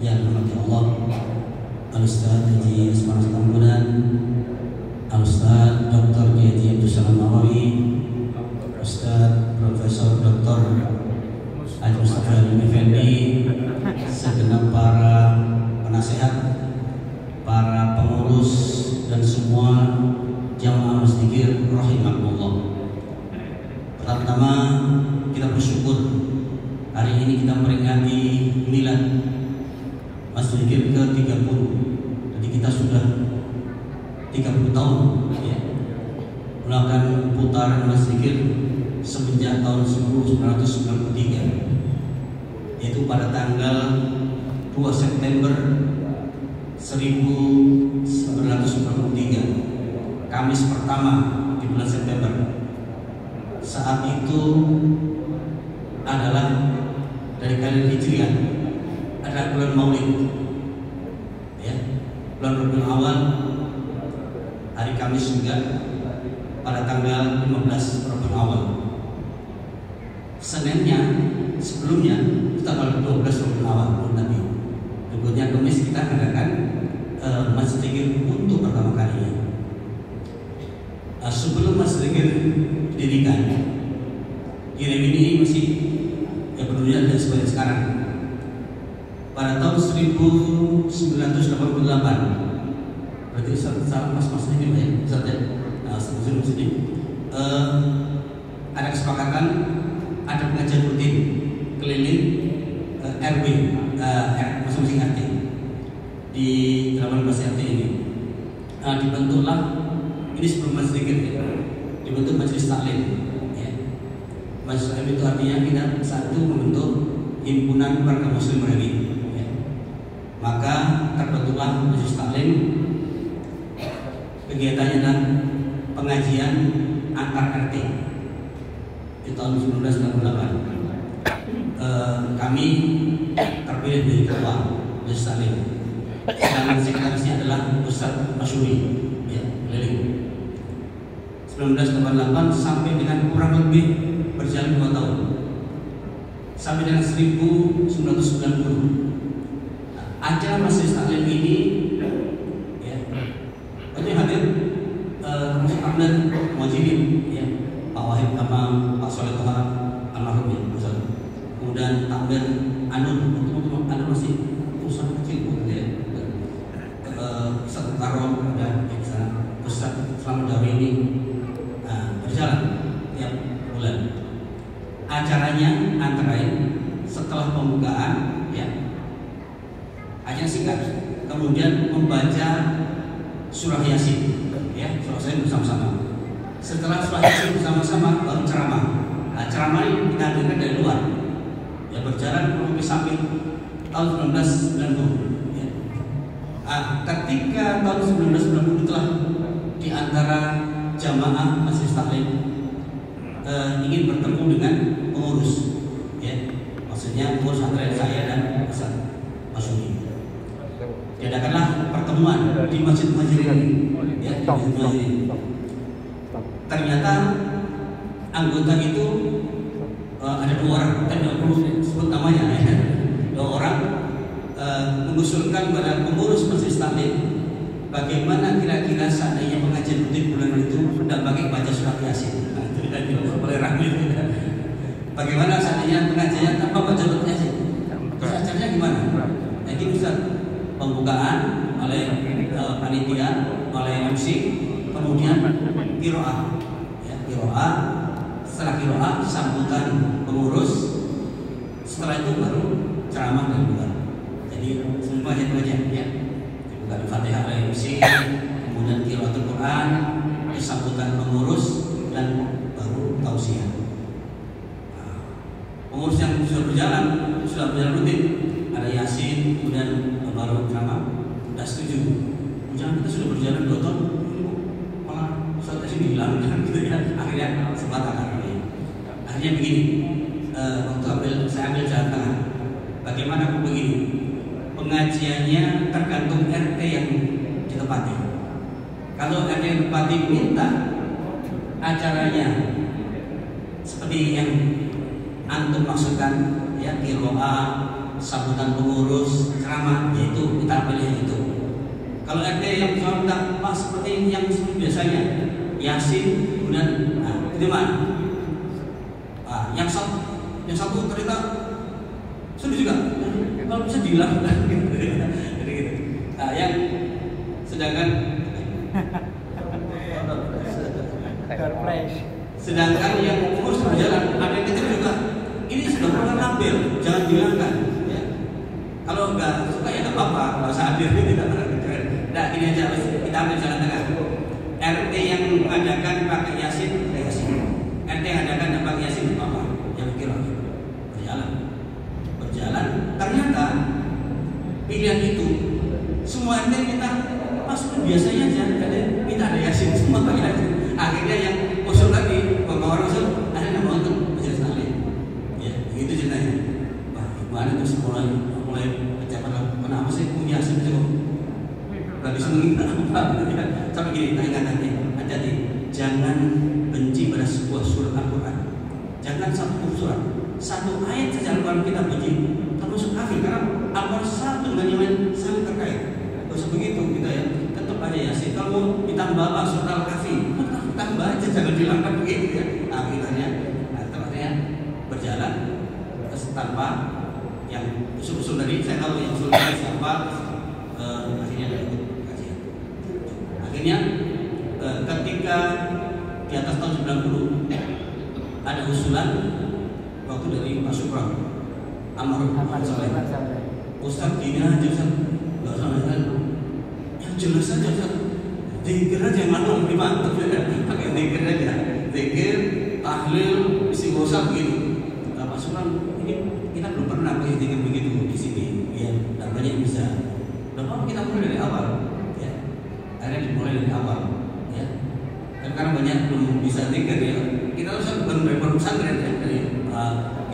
yang dirahmati Allah, Al-Ustaz Haji Asmar Tambunan, Al-Ustaz Dr. Haji Abdul Salam Nawawi, Ustaz Profesor Dr. Haji Mustafa Halim Effendi, segenap para penasehat, para pengurus dan semua jamaah Masjid rahimahullah. Pertama, kita bersyukur hari ini kita memperingati milad Masjid ke-30. Jadi kita sudah 30 tahun ya, melakukan putaran Masjid semenjak tahun 1993, yaitu pada tanggal 2 September 1993, Kamis pertama di bulan September. Saat itu adalah dari kalender Hijriah, adalah bulan Maulid, ya, bulan Rabiul Awal, hari Kamis juga pada tanggal 15 Rabiul Awal. Seninnya sebelumnya tanggal 12 Rabiul Awal bulan Nabi. Berikutnya Kamis kita adakan Masjid Zikir untuk pertama kalinya. Sebelum Masjid Zikir didirikan, IRIM ini masih berdiri dan seperti sekarang. Pada tahun 1988, berarti salah mas-mas ini ya, sebelum sini ada kesepakatan, ada pengajian rutin keliling RW, masing-masing RT di 18 RT ini. Dibentuklah, ini sebelum Masjid Zikir ya, dibentuk majelis taklim ya. Majelis taklim itu artinya kita satu membentuk himpunan warga muslim RI ya. Maka terbentuklah majelis taklim, kegiatannya dan pengajian antar RT di tahun 1998. Kami terpilih menjadi ketua majelis taklim. Dan sekretarisnya adalah Ustaz Masyuri ya, keliling 1988 sampai dengan kurang lebih berjalan 2 tahun, sampai dengan 1990. Acara majelis taklim ini ya, itu hadir termasuk Amdan Muhajirin ya, Pak Wahid Kamam, Pak Soleh Toha almarhum ya, kemudian Takmir Anur, teman-teman Anur masih usaha kecil ya. Ustaz Karom ada di sana, Ustaz Selamat Dawi ini berjalan tiap bulan. Acaranya antara lain setelah pembukaan ya, acara singkat, kemudian membaca surah Yasin ya, surah Yasin bersama-sama. Setelah surah Yasin bersama-sama baru ceramah. Ceramah ini kita hadirkan dari luar ya, berjalan kurang lebih sampai tahun 1990 ya. Ketika tahun 1990 telah di antara jamaah majelis taklim ingin bertemu dengan pengurus ya, maksudnya pengurus antara saya dan Ustaz Masyuri. Diadakanlah pertemuan di Masjid Muhajirin ya, di Masjid Muhajirin. Ternyata anggota itu ada 2 orang, kan tidak perlu sebut namanya ya, 2 orang mengusulkan pada pengurus majelis taklim, bagaimana kira-kira seandainya pengajian rutin bulan itu tidak pakai baca surat Yasin. Nah, itu oleh Rahmi. Bagaimana seandainya pengajiannya tanpa baca surat Yasin? Terus acaranya gimana? Jadi Ustaz, pembukaan oleh panitia, oleh MC, kemudian qiraah ya, qiraah. Setelah qiraah sambutan pengurus, setelah itu baru ceramah dan luar. Jadi semua pengajian ya, dibuka Al-Fatihah oleh MC, kemudian qiraatul Quran, sambutan pengurus, dan baru tausiah. Pengurus yang sudah berjalan rutin, ada Yasin, kemudian baru ceramah, tidak setuju. Jangan, kita sudah berjalan 2 tahun, malah Ustaz Yasin hilang gitu ya. Akhirnya sepakat. Akhirnya begini, waktu saya ambil jalan tengah. Bagaimana aku begini? Pengajiannya tergantung RT yang ditempati. Kalau RT yang ditempati minta acaranya seperti yang antum maksudkan ya, qiraah, sambutan pengurus, ceramah, yaitu kita pilih itu. Kalau RT yang cuma minta Pak seperti yang biasanya, Yasin, kemudian, itu mana? Yang satu ternyata sudah juga, kalau bisa dilakukan, jadi gitu. Yang sedangkan yang pengurus berjalan, ada yang kecil juga. Ini sudah pernah tampil, jangan bilangkan. Ya. Kalau nggak suka ya nggak apa-apa, nggak usah hadir. Nah, ini aja kita ambil jalan tengah. RT yang mengadakan pakai Yasin, RT yang adakan tidak pakai Yasin, apa? Yang kira berjalan. Ternyata pilihan itu semua RT kita masuk biasanya aja, kita ada Yasin semua pakai Yasin. Akhirnya yang usul lagi, orang usul, ada yang mau untuk majelis taklim. Ya, itu ceritanya. Wah, gimana terus mulai pejabat kenapa sih punya Yasin cukup? Gak bisa apa? Sampai gini, ingatannya, hati-hati, jangan benci pada sebuah surat Al-Quran. Jangan satu surat, satu ayat saja Al-Quran kita benci, termasuk kafir karena Al-Quran satu dengan yang lain saling terkait. Terus begitu kita ya, tetap aja Yasin. Kalau ditambah surat Al-Kahfi, tambah aja, jangan dilanggar begitu ya. Akhirnya, tempatnya berjalan terus tanpa yang usul-usul dari saya tahu yang usul dari siapa, akhirnya ada ikut kajian. Akhirnya ketika di atas tahun 90 ada usulan waktu dari Pak Supra Amar Soleh, Ustaz gini aja Ustaz, nggak usah yang jelas saja Ustaz. Zikir aja yang mana lebih mantap ya, pakai zikir aja, zikir, tahlil, istighosah begitu. Pak Sunan, ini kita belum pernah pakai zikir begitu di sini, ya, dan banyak yang bisa. Kenapa kita mulai dari awal, ya, akhirnya dimulai dari awal, ya. Dan karena banyak belum bisa zikir ya, kita harus bukan dari pesantren ya, dari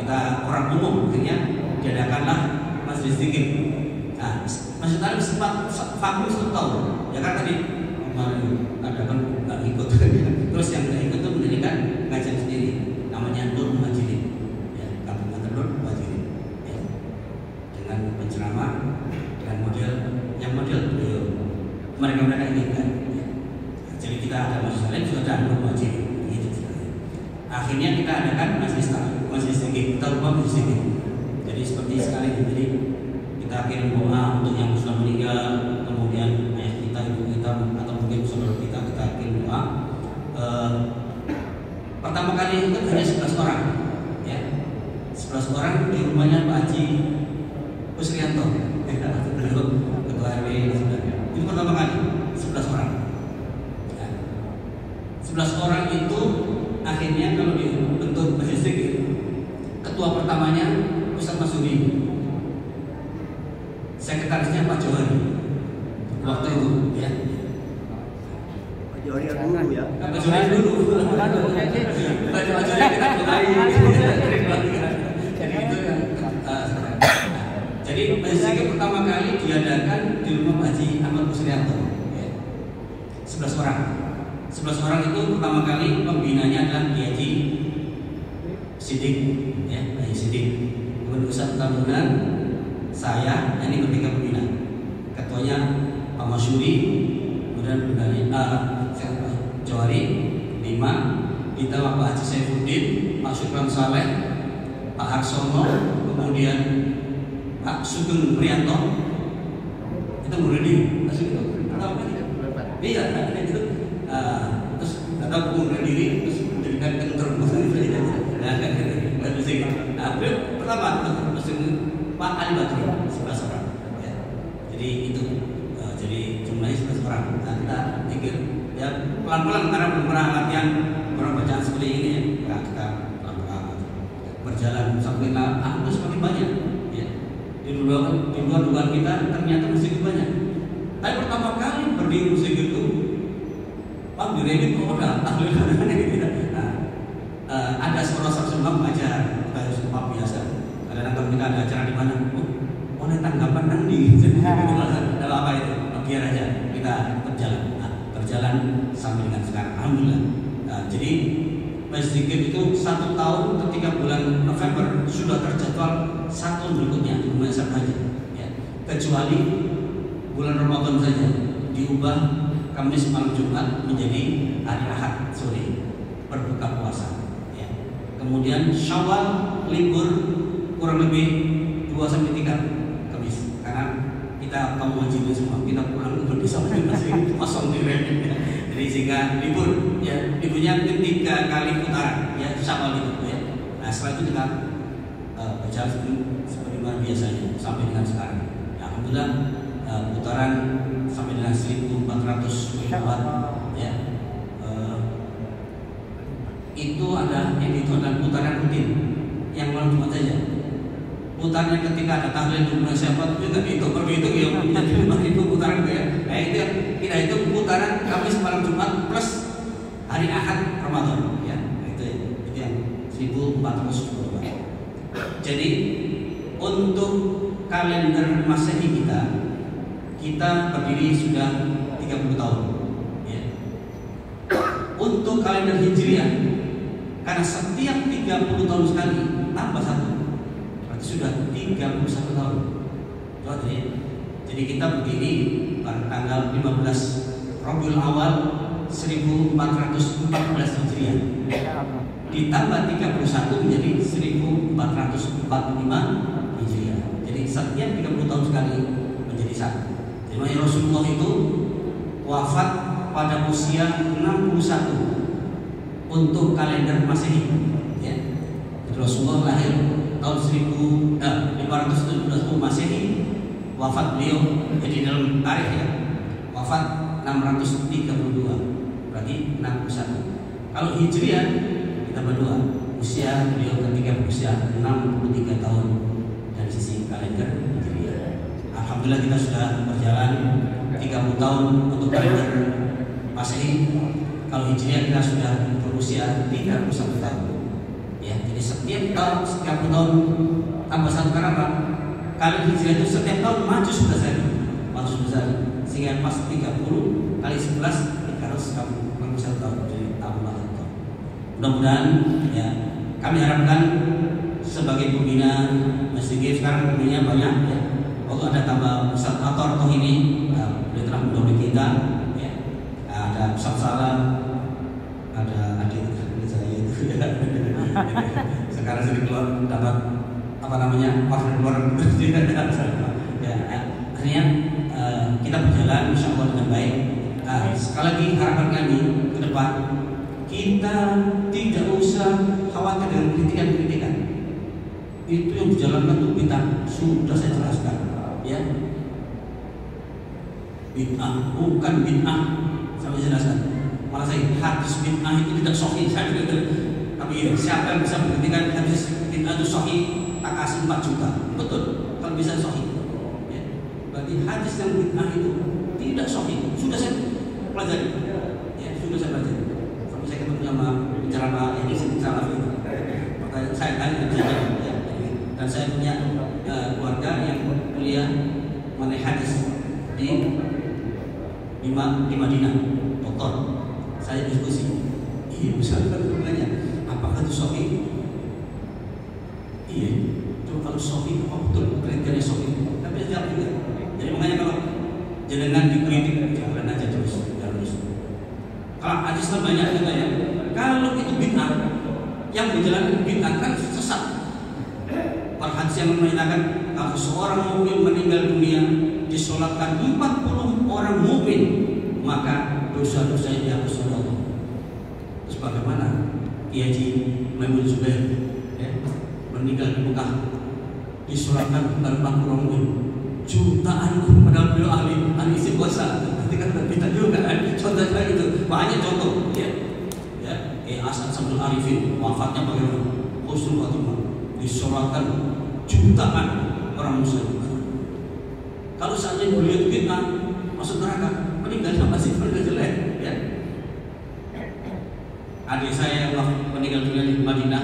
kita orang umum, akhirnya diadakanlah majelis zikir. Nah, Masjid Alim sempat vakum 1 tahun, ya kan tadi. Ada kan nggak ikut, terus yang nggak ikut itu mendirikan ngajian sendiri, namanya Nur Muhajirin, ya, Kampung Nur Muhajirin, ya, dengan penceramah dengan model beliau mereka inginkan, ya. Jadi kita ada majelis lain sudah ada Nur Muhajirin, gitu. Akhirnya kita adakan majelis tinggi, kita ubah majelis tinggi. Jadi seperti sekali, jadi kita kirim doa untuk yang sudah meninggal, kemudian ayah kita, ibu kita, atau mungkin saudara kita kirim doa. Pertama kali itu hanya 11 orang, ya, 11 orang di rumahnya Pak Haji Kusrianto, ketua RW itu pertama kali 11 orang. Ya. 11 orang itu akhirnya kalau dibentuk majelis zikir, ketua pertamanya Ustaz Masudi, sekretarisnya Pak Johari waktu itu, ya. Pak Johari dulu ya. Pak Johari dulu. Pak Johari kita mulai. Jadi itu yang. Jadi majelis pertama kali diadakan di rumah Pak Haji Ahmad Kusrianto. 11 orang. 11 orang itu pertama kali pembinanya adalah Kiai Haji Sidik, ya, Kiai Sidik. Kemudian Ustaz Tabunan, saya, ini bertiga pembina. Ketuanya Pak Masyuri, kemudian Johari 5, ditambah Pak Haji Saifuddin, Pak Syukran Saleh, Pak Harsono, kemudian Pak Sugeng Prianto, itu Muridi, itu tahu kan? Iya, itu terus kata bunuh diri, terus menjadikan kentor nah, beliau pertama Pak Ali Badri 11 orang, ya. Jadi itu jadi jumlahnya 11 orang. Nah, kita pikir ya pelan-pelan karena belum pernah latihan orang bacaan seperti ini, ya. Kita pelan-pelan berjalan sampai angka semakin banyak, ya. Di luar dugaan kita ternyata musik banyak. Tapi pertama kali berdiri musik itu Pak Biredit ada ahli ada seorang semua mengajar, kita harus Pak biasa. Kadang-kadang kita ada acara di mana, oleh tanggapan nanti, ada apa itu, biar aja kita berjalan, berjalan sampai dengan sekarang, alhamdulillah. Jadi Masjid itu 1 tahun ketika bulan November sudah terjadwal 1 tahun berikutnya di masa haji, ya. Kecuali bulan Ramadan saja diubah Kamis malam Jumat menjadi hari Ahad sore berbuka puasa, ya. Kemudian Syawal libur kurang lebih 2-3 Kamis karena kita kaum haji semua kita pulang berbisa masing-masing kosong di rem, ya. Jadi sehingga libur, ya, liburnya 3 kali putaran, ya, Syawal itu, ya. Nah setelah itu kita berjalan seperti biasanya sampai dengan sekarang. Ya, alhamdulillah putaran sampai dengan 1400 ya. Itu ada putaran rutin yang malam Jumat saja. Putaran ketika ada tahlil bulan Syawal juga itu berhitung ya menjadi 5000 putaran, ya. Nah itu kita itu putaran Kamis malam Jumat plus hari Ahad Ramadan, ya. Itu yang 1400. Jadi untuk kalender Masehi kita berdiri sudah 30 tahun, ya. Untuk kalender Hijriah karena setiap 30 tahun sekali tambah 1 berarti sudah 31 tahun. Jadi kita berdiri pada tanggal 15 Rabiul Awal 1414 Hijriah ditambah 31 menjadi 1445 Hijriah. Jadi setiap 30 tahun sekali menjadi 1. Jadi Rasulullah itu wafat pada usia 61 untuk kalender Masehi, ya. Rasulullah lahir tahun 1517 Masehi, wafat beliau jadi dalam tarikh, ya, wafat 632 berarti 61. Kalau Hijriah kita berdua usia beliau ketika berusia 63 tahun dari sisi kalender Hijriah. Alhamdulillah kita sudah berjalan 30 tahun untuk kalender Masehi. Kalau Hijriah kita sudah berusia 31 tahun, ya. Jadi setiap tahun 30 tahun tambah 1 karena apa? Kalender Hijriah itu setiap tahun maju sudah sehingga pas 30 kali 11 341 tahun, jadi tambah 1 tahun. Mudah-mudahan, ya, kami harapkan sebagai pembina Masjid sekarang pembinanya banyak, ya. Waktu ada tambah Ustaz Ator toh ini beliau telah mendorong kita, ya. Ada Ustaz Salam, ada adik saya itu, ya. Sekarang sudah keluar dapat order keluar ya. Akhirnya kita berjalan insya Allah dengan baik. Sekali lagi harapan kami ke depan kita tidak usah khawatir dengan kritikan-kritikan. Itu yang dijalankan untuk bid'ah sudah saya jelaskan, ya. Bid'ah bukan bid'ah, saya jelaskan. Malah saya hadis bid'ah itu tidak sahih, saya tapi ya, siapa yang bisa membuktikan hadis bid'ah itu sahih tak kasih 4 juta, betul. Kalau bisa sahih, ya. Berarti hadis yang bid'ah itu tidak sahih sudah saya pelajari, ya, sudah saya pelajari. Sampai saya ketemu sama penceramah yang isi salah itu, maka saya tanya, ya. Dan saya punya keluarga yang kuliah mengenai hadis di Madinah, doktor. Saya diskusi, iya misalnya bertanya, apakah itu sahih? Iya, coba kalau sahih apa betul kriteria sahih? Tapi saya jawab juga. Jadi makanya kalau jenengan dikritik jangan aja terus. Kalau hadis banyak juga, ya. Kalau itu bid'ah, yang berjalan bid'ah kan sesat. Hadis yang menyatakan kalau seorang mukmin meninggal dunia disolatkan 40 orang mukmin maka dosa-dosanya dihapus oleh Allah. Terus bagaimana Kiai Haji Maimun Zubair, ya, meninggal di Mekah disolatkan 40 orang mukmin jutaan, padahal beliau ahli istiqosa. Nanti kan kita juga kan contohnya itu banyak contoh, ya. Asad Samsul Arifin wafatnya bagaimana? Husnul Khotimah disolatkan jutaan orang muslim. Kalau seandainya beliau bid'ah masuk neraka, meninggalnya pasti meninggal jelek, ya. Adik saya yang meninggal dunia di Madinah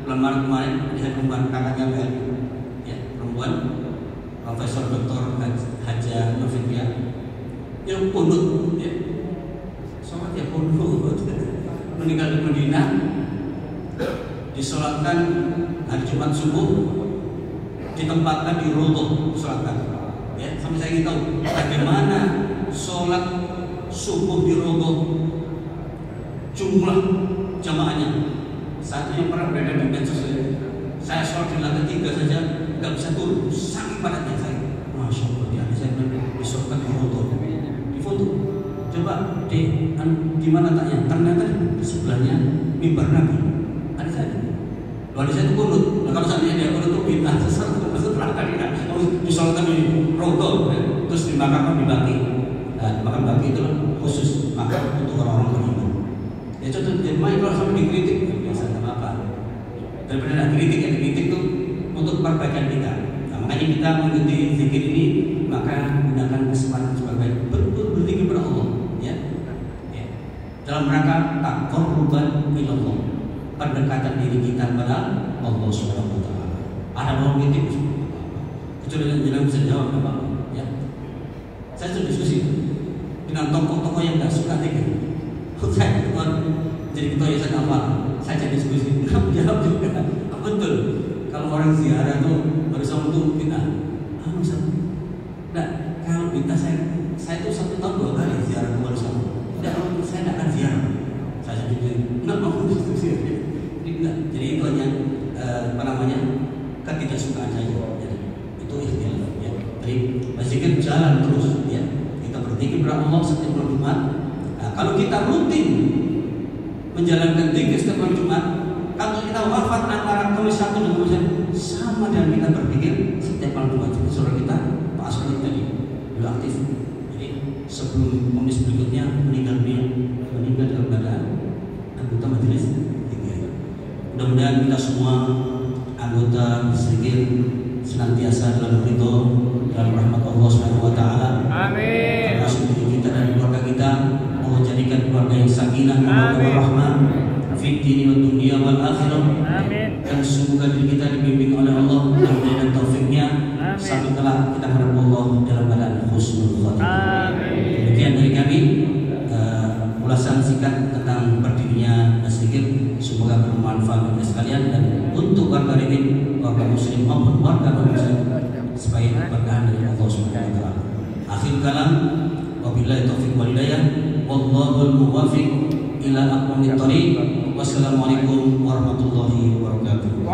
bulan Maret kemarin, dia perempuan kakaknya Bel, ya, perempuan Profesor Dr. Haja Novia yang punut, ya, soalnya dia punut meninggal di Madinah disolatkan hari Jumat subuh, ditempatkan di roto disolatkan. Ya, sampai saya ingin tahu bagaimana sholat subuh di roto, jumlah jamaahnya. Satu yang pernah berada di medsos saya sholat di lantai 3 saja nggak bisa turun, saking padatnya saya. Masya Allah, di saya disolatkan di roto, di foto. Coba di mana taknya? Ternyata di sebelahnya mimbar Nabi. Ada saya. Lalu saya itu kunut. Nah, kalau seandainya dia kunut itu bid'ah setelah tadi disolatkan di roto, terus dimakamkan di baki. Nah, makam baki itu khusus makam untuk orang-orang beriman. Ya contoh, jadi kalau sampai dikritik biasa nggak apa-apa. Daripada ada kritik, yang dikritik itu untuk perbaikan kita. Nah, makanya kita mengikuti zikir ini, maka gunakan kesempatan sebagai betul berzikir kepada Allah. Ya. Dalam rangka taqarruban ilallah, pendekatan diri kita kepada Allah Subhanahu wa taala. Ada mau kritik, kecuali yang bisa jawab apa? Ya. Saya sudah diskusi dengan tokoh-tokoh yang nggak suka zikir. Saya jadi ketua yayasan awal, saya jadi diskusi, jawab juga. Betul. Kalau orang ziarah tuh bersama tuh kita, nah kalau kita saya tuh 1 tahun 2 kali ziarah ke bersama. Tidak, saya tidak akan ziarah. Saya juga nggak mau diskusi. Jadi itu hanya apa namanya ketidaksukaan saja. Itu ikhtiar. Ya. Jadi berzikir jalan terus. Ya. Kita berzikir kepada Allah setiap malam Jumat. Nah, kalau kita rutin menjalankan zikir setiap malam Jumat, kalau kita wafat antara Kamis 1 dan Kamis sama dengan kita berzikir setiap malam Jumat. Saudara kita Pak Asli tadi sudah aktif. Jadi sebelum Kamis berikutnya meninggal dalam keadaan anggota majelis zikir. Mudah-mudahan kita semua anggota zikir senantiasa dalam ridho dalam rahmat Allah Subhanahu wa taala. Amin. Termasuk diri kita dan keluarga kita, Allah jadikan keluarga yang sakinah, mawaddah warahmah fid dini wad dunya wal akhirah. Amin. Dan semoga diri kita dibimbing oleh Allah dan taufiknya sampai kelak kita harap Allah dalam keadaan husnul khotimah. Amin. Demikian dari kami ulasan singkat tentang berdirinya zikir, semoga bermanfaat bagi sekalian dan untuk warga Rimin, warga muslim maupun warga non-muslim supaya berkahan dari Allah Subhanahu wa taala. Akhir kalam, wabillahi taufiq wal hidayah, wallahul muwaffiq ila aqwamit thoriq. Wassalamualaikum warahmatullahi wabarakatuh.